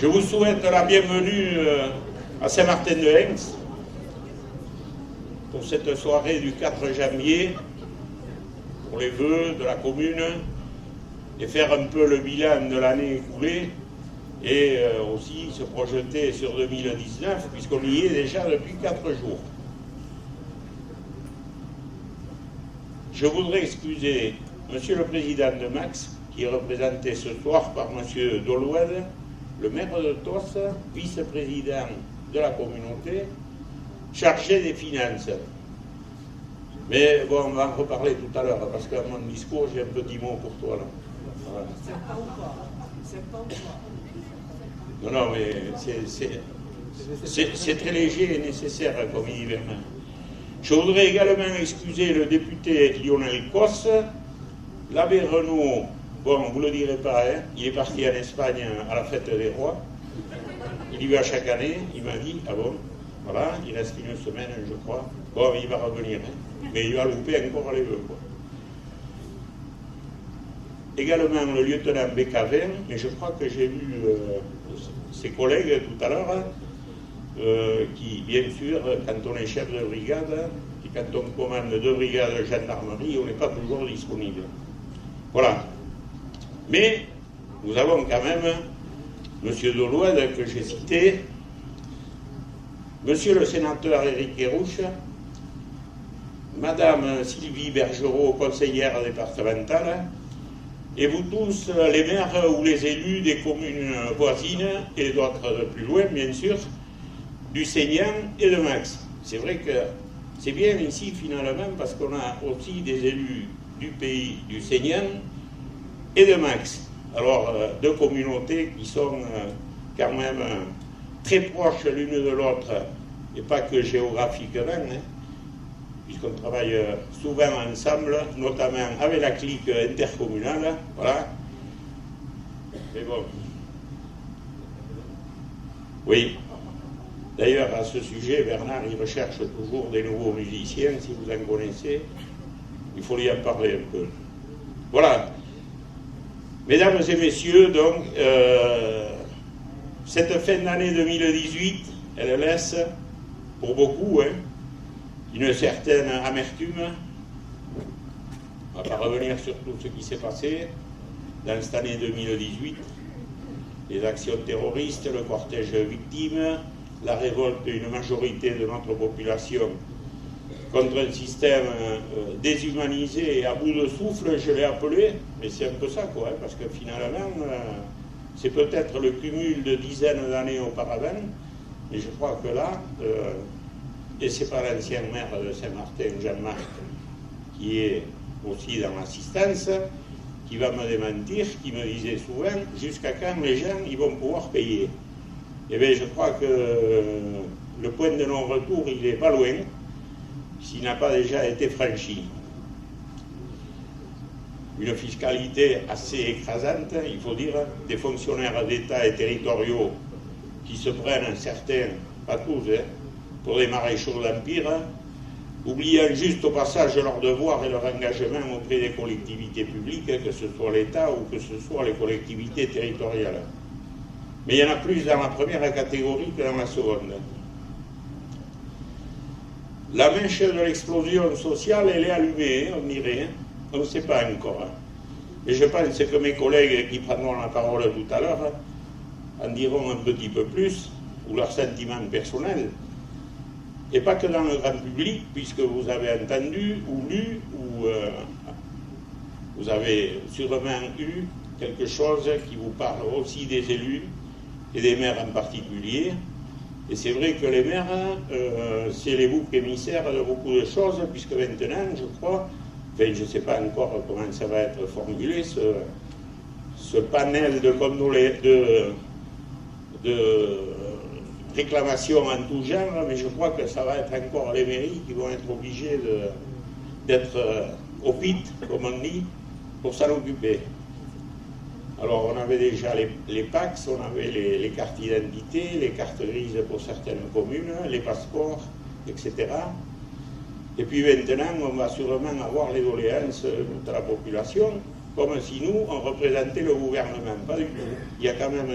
Je vous souhaite la bienvenue à Saint-Martin-de-Hens pour cette soirée du 4 janvier, pour les vœux de la commune, et faire un peu le bilan de l'année écoulée et aussi se projeter sur 2019, puisqu'on y est déjà depuis 4 jours. Je voudrais excuser Monsieur le Président de Max, qui est représenté ce soir par Monsieur Dolouel, le maire de Tos, vice-président de la communauté, chargé des finances. Mais bon, on va en reparler tout à l'heure, parce qu'à mon discours, j'ai un petit mot pour toi là. Voilà. Non, non, mais c'est très léger et nécessaire, comme il dit Bernard. Je voudrais également excuser le député Lionel Cos, l'abbé Renaud, bon, vous ne le direz pas, hein, il est parti en Espagne à la fête des rois, il y va chaque année, il m'a dit, ah bon, voilà, il reste une semaine, je crois, bon, il va revenir, hein, mais il va louper encore les vœux, quoi. Également le lieutenant Bécavin, mais je crois que j'ai vu ses collègues tout à l'heure, qui, bien sûr, quand on est chef de brigade, et quand on commande 2 brigades de gendarmerie, on n'est pas toujours disponible. Voilà. Mais nous avons quand même M. Dolouel, que j'ai cité, M. le sénateur Éric Kérouche, Mme Sylvie Bergerot, conseillère départementale, et vous tous, les maires ou les élus des communes voisines, et d'autres de plus loin, bien sûr, du Seignan et de Max. C'est vrai que c'est bien ici, finalement, parce qu'on a aussi des élus du pays du Seignan et de Max. Alors, 2 communautés qui sont quand même très proches l'une de l'autre, et pas que géographiquement, hein, puisqu'on travaille souvent ensemble, notamment avec la clique intercommunale, voilà. Mais bon. Oui. D'ailleurs, à ce sujet, Bernard, il recherche toujours des nouveaux musiciens, si vous en connaissez. Il faut lui en parler un peu. Voilà. Mesdames et messieurs, donc, cette fin d'année 2018, elle laisse, pour beaucoup, hein, une certaine amertume. On ne va pas revenir sur tout ce qui s'est passé dans cette année 2018. Les actions terroristes, le cortège victime, la révolte d'une majorité de notre population contre un système déshumanisé et à bout de souffle, je l'ai appelé, mais c'est un peu ça, quoi, hein, parce que finalement, c'est peut-être le cumul de dizaines d'années auparavant, mais je crois que là, et c'est pas l'ancien maire de Saint-Martin, Jean-Marc, qui est aussi dans l'assistance, qui va me démentir, qui me disait souvent, jusqu'à quand les gens ils vont pouvoir payer. Eh bien, je crois que le point de non-retour, il n'est pas loin, s'il n'a pas déjà été franchi. Une fiscalité assez écrasante, il faut dire, des fonctionnaires d'État et territoriaux qui se prennent, certains, pas tous, hein, pour des maréchaux d'empire, oubliant juste au passage leur devoir et leur engagement auprès des collectivités publiques, que ce soit l'État ou que ce soit les collectivités territoriales. Mais il y en a plus dans la première catégorie que dans la seconde. La mèche de l'explosion sociale, elle est allumée, on dirait, on ne sait pas encore. Et je pense que mes collègues qui prendront la parole tout à l'heure en diront un petit peu plus, ou leurs sentiments personnels, et pas que dans le grand public, puisque vous avez entendu ou lu, ou vous avez sûrement eu quelque chose qui vous parle aussi des élus, et des maires en particulier. Et c'est vrai que les maires, c'est les boucs émissaires de beaucoup de choses, puisque maintenant, je crois, enfin, je ne sais pas encore comment ça va être formulé, ce panel de réclamations en tout genre, mais je crois que ça va être encore les mairies qui vont être obligées d'être au pit, comme on dit, pour s'en occuper. Alors, on avait déjà les PAX, on avait les cartes d'identité, les cartes grises pour certaines communes, les passeports, etc. Et puis maintenant, on va sûrement avoir les doléances de toute la population, comme si nous, on représentait le gouvernement. Pas du tout. Il y a quand même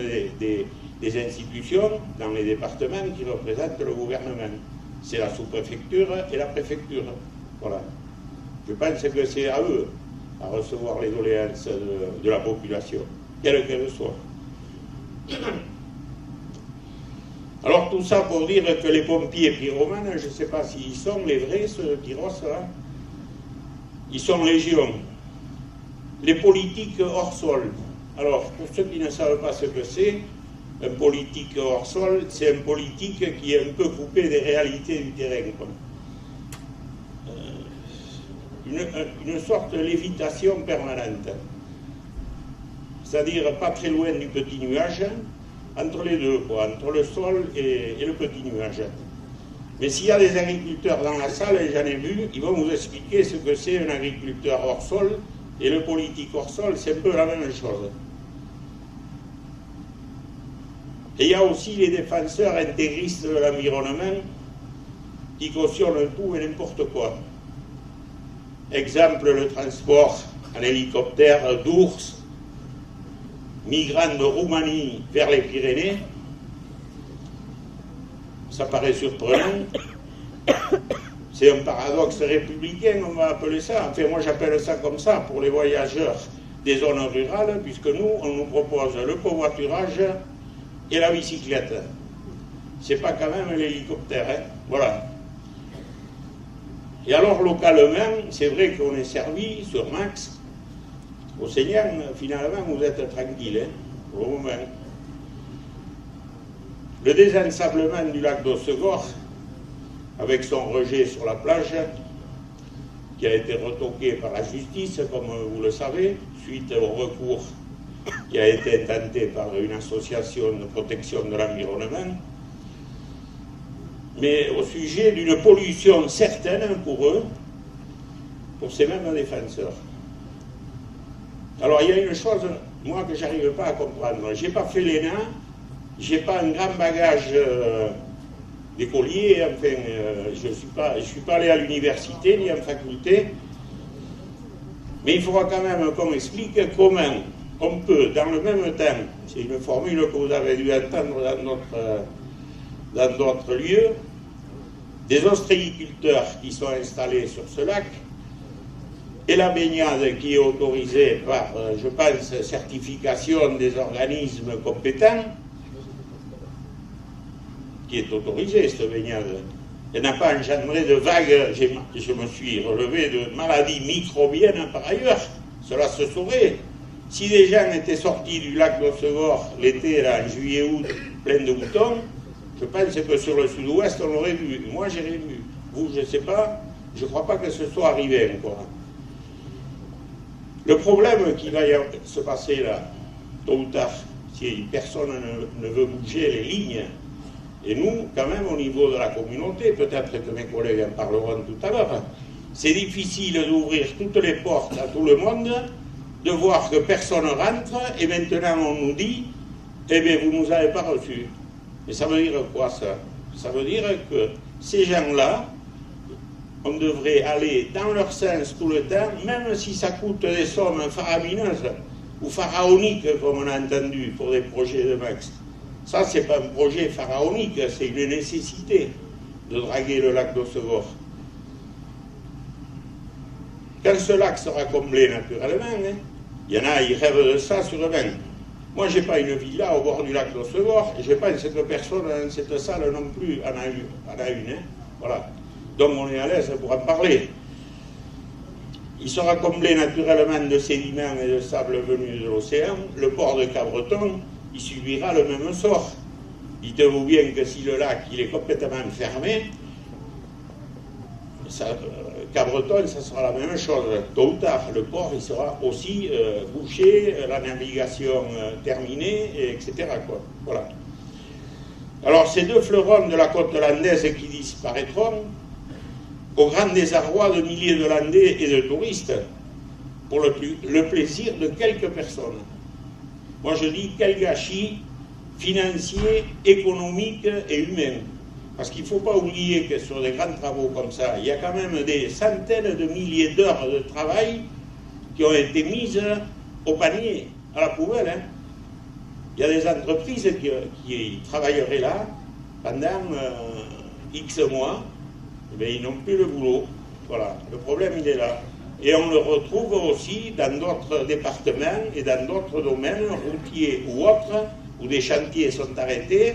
des institutions dans les départements qui représentent le gouvernement. C'est la sous-préfecture et la préfecture. Voilà. Je pense que c'est à eux à recevoir les doléances de la population, quelle qu'elle soit. Alors tout ça pour dire que les pompiers pyromanes, je ne sais pas s'ils sont les vrais, ceux pyros là, ils sont légion. Les politiques hors sol. Alors pour ceux qui ne savent pas ce que c'est, un politique hors sol, c'est un politique qui est un peu coupé des réalités du terrain, quoi. Une sorte de lévitation permanente. C'est-à-dire pas très loin du petit nuage, entre les deux, quoi, entre le sol et le petit nuage. Mais s'il y a des agriculteurs dans la salle, et j'en ai vu, ils vont vous expliquer ce que c'est un agriculteur hors sol, et le politique hors sol, c'est un peu la même chose. Et il y a aussi les défenseurs intégristes de l'environnement qui cautionnent tout et n'importe quoi. Exemple, le transport en hélicoptère d'ours, migrants de Roumanie vers les Pyrénées. Ça paraît surprenant. C'est un paradoxe républicain, on va appeler ça. Enfin, moi j'appelle ça comme ça pour les voyageurs des zones rurales, puisque nous, on nous propose le covoiturage et la bicyclette. C'est pas quand même l'hélicoptère, hein. Voilà. Et alors, localement, c'est vrai qu'on est servi sur Max. Au Seigneur, finalement, vous êtes tranquille, hein, pour le moment. Le désensablement du lac d'Ossegor, avec son rejet sur la plage, qui a été retoqué par la justice, comme vous le savez, suite au recours qui a été intenté par une association de protection de l'environnement, mais au sujet d'une pollution certaine pour eux, pour ces mêmes défenseurs. Alors il y a une chose, moi, que j'arrive pas à comprendre. J'ai pas fait l'ENA, j'ai pas un grand bagage d'écolier, enfin, je suis pas allé à l'université ni en faculté, mais il faudra quand même qu'on m'explique comment on peut, dans le même temps, c'est une formule que vous avez dû entendre dans d'autres lieux, des ostréiculteurs qui sont installés sur ce lac, et la baignade qui est autorisée par, je pense, certification des organismes compétents, qui est autorisée, cette baignade. Elle n'a pas engendré de vagues, je me suis relevé de maladies microbiennes par ailleurs, cela se saurait. Si les gens étaient sortis du lac d'Ossegor l'été, là, en juillet-août, plein de boutons, je pense que sur le sud-ouest, on l'aurait vu. Moi, j'ai rien vu. Vous, je ne sais pas, je ne crois pas que ce soit arrivé encore. Le problème qui va se passer là, tôt ou tard, si personne ne veut bouger les lignes, et nous, quand même, au niveau de la communauté, peut-être que mes collègues en parleront tout à l'heure, c'est difficile d'ouvrir toutes les portes à tout le monde, de voir que personne rentre, et maintenant on nous dit, eh bien, vous ne nous avez pas reçus. Mais ça veut dire quoi, ça? Ça veut dire que ces gens-là, on devrait aller dans leur sens tout le temps, même si ça coûte des sommes faramineuses, ou pharaoniques, comme on a entendu, pour des projets de Max. Ça, c'est pas un projet pharaonique, c'est une nécessité de draguer le lac d'Ossegor. Quand ce lac sera comblé naturellement, hein, il y en a, ils rêvent de ça sûrement. Moi, je n'ai pas une villa au bord du lac d'Ossegor, et je pense que personne dans cette salle non plus en a une. Hein. Voilà. Donc on est à l'aise pour en parler. Il sera comblé naturellement de sédiments et de sable venus de l'océan. Le port de Cabreton, il subira le même sort. Dites-vous bien que si le lac il est complètement fermé, Cabreton, ça sera la même chose. Tôt ou tard, le port il sera aussi bouché, la navigation terminée, etc. quoi. Voilà. Alors ces deux fleurons de la côte landaise qui disparaîtront, au grand désarroi de milliers de Landais et de touristes, pour le plaisir de quelques personnes. Moi je dis quel gâchis financier, économique et humain. Parce qu'il ne faut pas oublier que sur des grands travaux comme ça, il y a quand même des centaines de milliers d'heures de travail qui ont été mises au panier, à la poubelle. Hein. il y a des entreprises qui travailleraient là pendant X mois, eh bien, ils n'ont plus le boulot. Voilà, le problème il est là. Et on le retrouve aussi dans d'autres départements et dans d'autres domaines, routiers ou autres, où des chantiers sont arrêtés.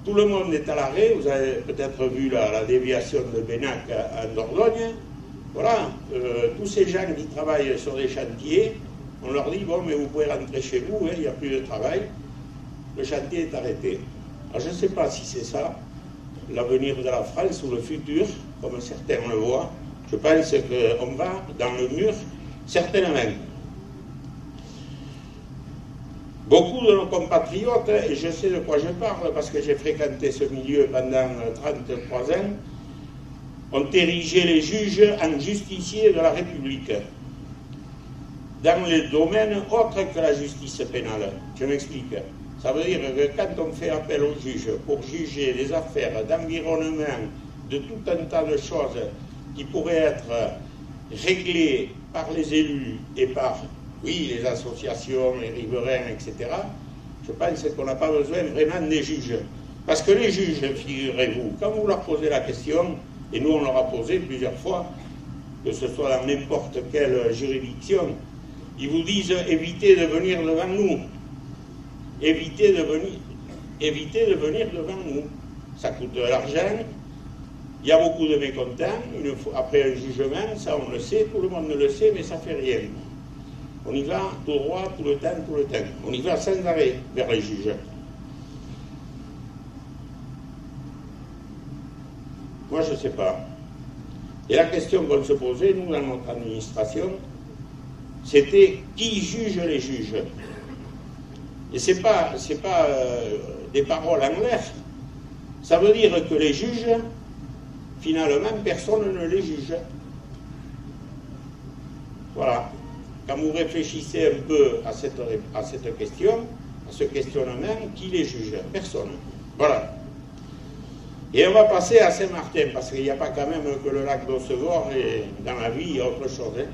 Tout le monde est à l'arrêt. Vous avez peut-être vu la déviation de Bénac en Dordogne. Voilà, tous ces gens qui travaillent sur des chantiers, on leur dit, bon, mais vous pouvez rentrer chez vous, hein, il n'y a plus de travail. Le chantier est arrêté. Alors je ne sais pas si c'est ça, l'avenir de la France ou le futur, comme certains le voient. Je pense qu'on va dans le mur, certainement. Beaucoup de nos compatriotes, et je sais de quoi je parle parce que j'ai fréquenté ce milieu pendant 33 ans, ont érigé les juges en justiciers de la République, dans les domaines autres que la justice pénale. Je m'explique. Ça veut dire que quand on fait appel aux juges pour juger des affaires d'environnement, de tout un tas de choses qui pourraient être réglées par les élus et par, oui, les associations, les riverains, etc., je pense qu'on n'a pas besoin vraiment des juges. Parce que les juges, figurez-vous, quand vous leur posez la question, et nous on leur a posé plusieurs fois, que ce soit dans n'importe quelle juridiction, ils vous disent évitez de venir devant nous. Évitez de venir devant nous. Ça coûte de l'argent, il y a beaucoup de mécontents, après un jugement, ça on le sait, tout le monde le sait, mais ça ne fait rien. On y va tout droit, tout le temps. On y va sans arrêt vers les juges. Moi, je ne sais pas. Et la question qu'on se posait, nous, dans notre administration, c'était qui juge les juges? Et ce n'est pas des paroles en l'air. Ça veut dire que les juges, finalement, personne ne les juge. Voilà. Quand vous réfléchissez un peu à cette question, à ce questionnement, qui les juge? Personne. Voilà. Et on va passer à Saint-Martin, parce qu'il n'y a pas quand même que le lac d'Hossegor, et dans la vie, il y a autre chose. Hein.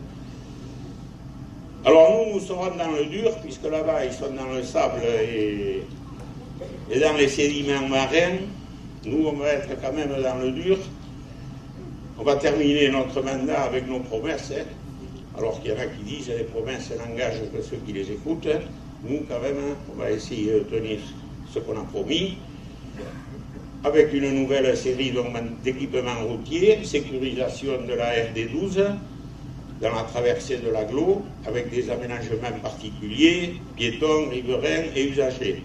Alors nous serons dans le dur, puisque là-bas, ils sont dans le sable et dans les sédiments marins. Nous, on va être quand même dans le dur. On va terminer notre mandat avec nos promesses, hein. Alors qu'il y en a qui disent que les promesses n'engagent que ceux qui les écoutent. Nous, quand même, on va essayer de tenir ce qu'on a promis, avec une nouvelle série d'équipements routiers, sécurisation de la RD12, dans la traversée de l'agglo, avec des aménagements particuliers, piétons, riverains et usagers.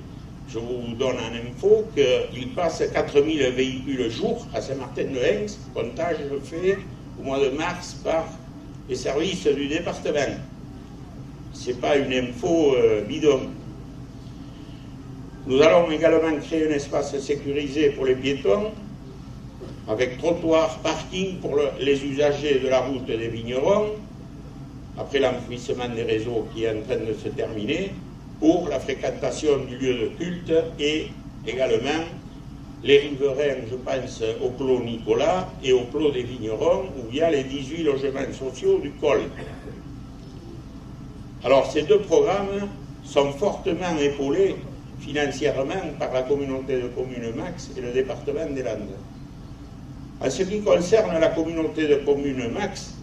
Je vous donne en info qu'il passe 4000 véhicules jour à Saint-Martin-de-Hens, comptage fait au mois de mars par les services du département. Ce n'est pas une info bidon. Nous allons également créer un espace sécurisé pour les piétons, avec trottoir, parking pour les usagers de la route des vignerons, après l'enfouissement des réseaux qui est en train de se terminer, pour la fréquentation du lieu de culte et également les riverains, je pense, au Clos Nicolas et au Clos des Vignerons, où il y a les 18 logements sociaux du col. Alors ces deux programmes sont fortement épaulés financièrement par la communauté de communes Max et le département des Landes. En ce qui concerne la communauté de communes Max,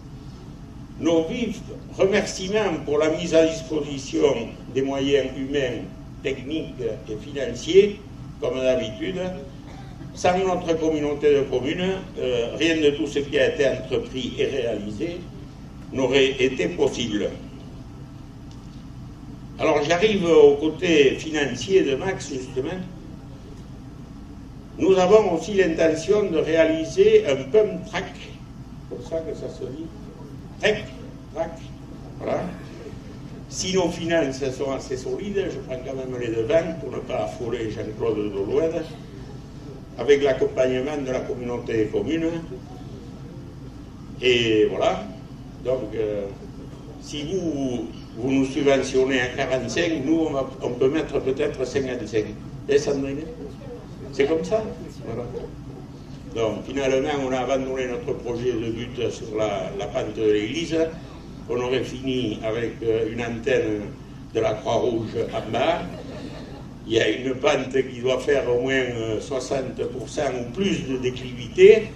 nos vifs remerciements pour la mise à disposition des moyens humains, techniques et financiers, comme d'habitude. Sans notre communauté de communes, rien de tout ce qui a été entrepris et réalisé n'aurait été possible. Alors j'arrive au côté financier de Max, justement. Nous avons aussi l'intention de réaliser un pump track, comme ça que ça se dit, track, voilà. Si nos finances sont assez solides, je prends quand même les devants pour ne pas affoler Jean-Claude Doloued, avec l'accompagnement de la communauté des communes. Et voilà, donc si vous nous subventionnez à 45, nous on peut mettre peut-être 55. Et Sandrine, c'est comme ça, voilà. Donc finalement on a abandonné notre projet de but sur la pente de l'église. On aurait fini avec une antenne de la Croix-Rouge en bas. il y a une pente qui doit faire au moins 60% ou plus de déclivité.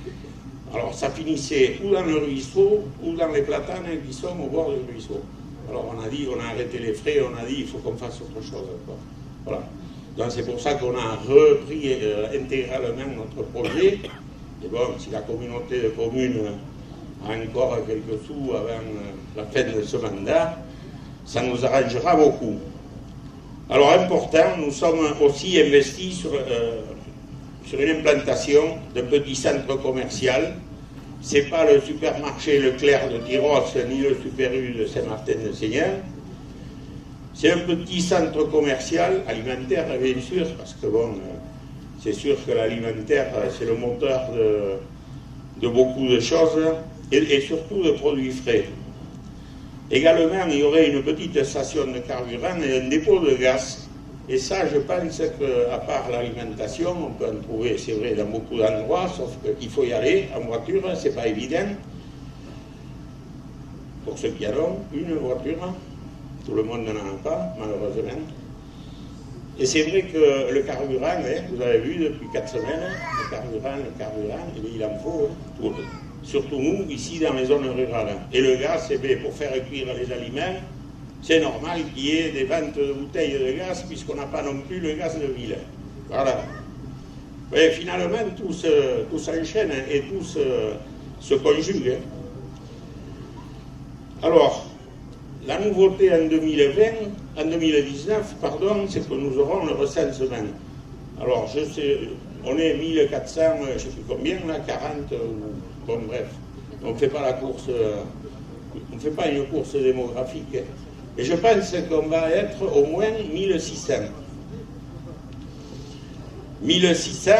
Alors ça finissait ou dans le ruisseau ou dans les platanes qui sont au bord du ruisseau. Alors on a dit, on a arrêté les frais, on a dit il faut qu'on fasse autre chose. Quoi. Voilà. Donc c'est pour ça qu'on a repris intégralement notre projet. Et bon, si la communauté de communes a encore quelques sous avant la fin de ce mandat, ça nous arrangera beaucoup. Alors important, nous sommes aussi investis sur une implantation d'un petit centre commercial. Ce n'est pas le supermarché Leclerc de Tyros ni le Super U de Saint-Martin-de-Seigneur. C'est un petit centre commercial, alimentaire bien sûr, parce que bon, c'est sûr que l'alimentaire c'est le moteur de beaucoup de choses et surtout de produits frais. Également, il y aurait une petite station de carburant et un dépôt de gaz. Et ça, je pense qu'à part l'alimentation, on peut en trouver, c'est vrai, dans beaucoup d'endroits, sauf qu'il faut y aller en voiture, c'est pas évident. Pour ceux qui en ont une voiture, tout le monde n'en a pas, malheureusement. Et c'est vrai que le carburant, hein, vous avez vu depuis 4 semaines, le carburant, il en faut, hein, surtout nous, ici dans les zones rurales. Et le gaz, c'est bien pour faire cuire les aliments. C'est normal qu'il y ait des ventes de bouteilles de gaz, puisqu'on n'a pas non plus le gaz de ville. Voilà. Et finalement, tout s'enchaîne et tout se conjugue. Alors, la nouveauté en 2019, c'est que nous aurons le recensement. Alors, je sais, on est 1400, je ne sais plus combien, là, 40, bon bref. On ne fait pas la course, on ne fait pas une course démographique. Et je pense qu'on va être au moins 1600. 1600,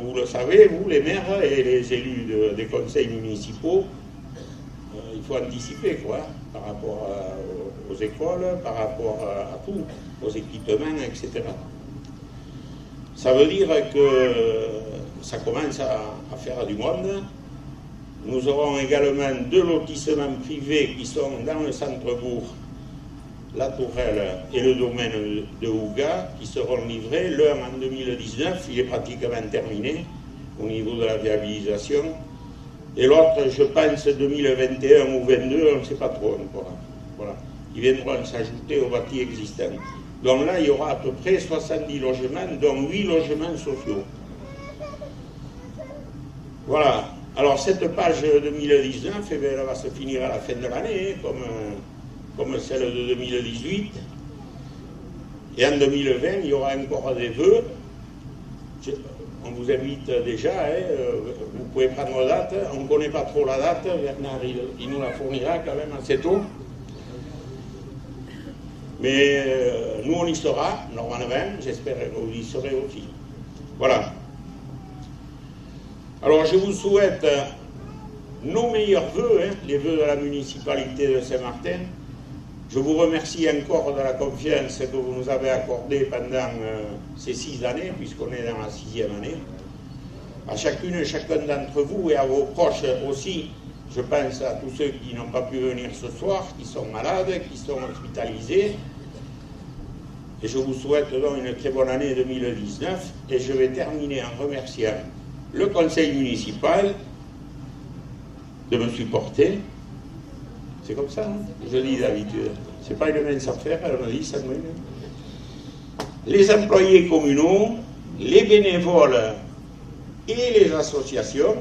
vous le savez, vous les maires et les élus des conseils municipaux, il faut anticiper quoi, par rapport aux écoles, par rapport à tout, aux équipements, etc. Ça veut dire que ça commence à faire du monde. Nous aurons également 2 lotissements privés qui sont dans le centre-bourg, la Tourelle et le domaine de Ouga, qui seront livrés. L'un en 2019, il est pratiquement terminé au niveau de la viabilisation. Et l'autre, je pense, 2021 ou 2022, on ne sait pas trop encore. Voilà. Ils viendront s'ajouter aux bâtis existants. Donc là, il y aura à peu près 70 logements, dont 8 logements sociaux. Voilà. Alors cette page 2019, eh bien, elle va se finir à la fin de l'année, comme celle de 2018. Et en 2020, il y aura encore des vœux. On vous invite déjà, vous pouvez prendre la date. On ne connaît pas trop la date, Bernard il nous la fournira quand même assez tôt. Mais nous on y sera, normalement, j'espère que vous y serez aussi. Voilà. Alors je vous souhaite nos meilleurs vœux, les vœux de la municipalité de Saint-Martin. Je vous remercie encore de la confiance que vous nous avez accordée pendant ces 6 années, puisqu'on est dans la 6e année. À chacune et chacun d'entre vous et à vos proches aussi, je pense à tous ceux qui n'ont pas pu venir ce soir, qui sont malades, qui sont hospitalisés. Et je vous souhaite donc une très bonne année 2019. Et je vais terminer en remerciant le conseil municipal de me supporter. C'est comme ça, hein, je dis d'habitude. C'est pas une mince affaire, on dit ça. Les employés communaux, les bénévoles et les associations.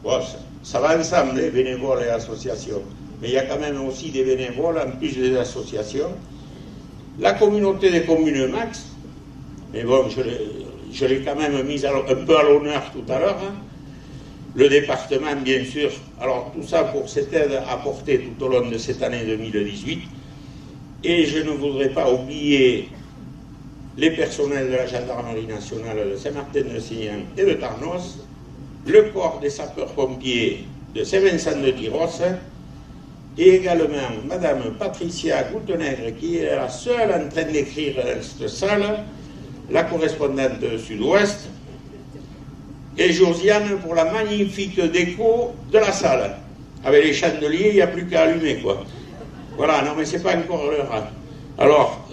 Bon, ça va ensemble, les bénévoles et les associations. Mais il y a quand même aussi des bénévoles en plus des associations. La communauté des communes Max, mais bon, je l'ai quand même mise un peu à l'honneur tout à l'heure. Hein. Le département, bien sûr. Alors, tout ça pour cette aide apportée tout au long de cette année 2018. Et je ne voudrais pas oublier les personnels de la gendarmerie nationale de Saint-Martin-de-Seigneur et de Tarnos, le corps des sapeurs-pompiers de Saint-Vincent-de-Tyros, et également Madame Patricia Goutenègre, qui est la seule en train d'écrire dans cette salle, la correspondante Sud-Ouest, et Josiane pour la magnifique déco de la salle. Avec les chandeliers, il n'y a plus qu'à allumer, quoi. Voilà, non mais c'est pas encore l'heure. Alors,